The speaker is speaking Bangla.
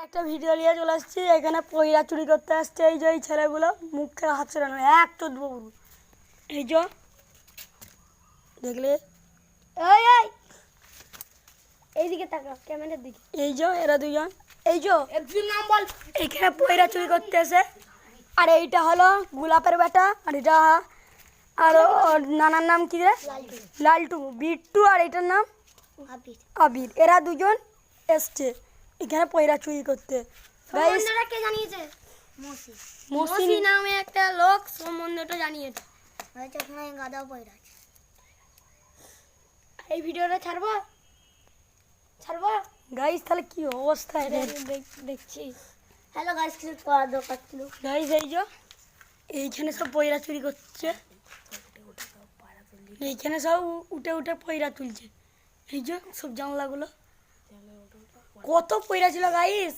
একটা ভিডিও নিয়ে চলে আসছি। এখানে পয়রা চুরি করতে আসছে এই যে এই ছেলেগুলো মুখ থেকে হাত ছেড়ানো এক তো দেবো এই যে দেখলে এই এই এইদিকে তাকাও ক্যামেরার দিকে। এই যে এরা দুজন এই যে একজন নাম বল। এখানে পয়রা চুরি করতে আসে। আর এইটা হলো গোলাপের বেটা আর এটা আর ওর নানার নাম কি রে লালটু বিট্টু আর এটার নাম আবির। এরা দুজন এসছে এখানে পয়রা চুরি করতে। সম্বন্ধটা কে জানিয়েছে? মসি নামে একটা লোক সম্বন্ধটা জানিয়েছে। ওখানে গাদা পয়রা আছে। এই ভিডিওটা ছাড়বো গাইস তাহলে কি অবস্থা এদের দেখছি। হ্যালো গাইস, কিছু করার দরকার ছিল। গাইস এই যে এইখানে সব পয়রা চুরি করছে। এইখানে সব উঠে উঠে পয়রা তুলছে। এই যে সব জানলাগুলো কত পয়রা ছিল গাইস।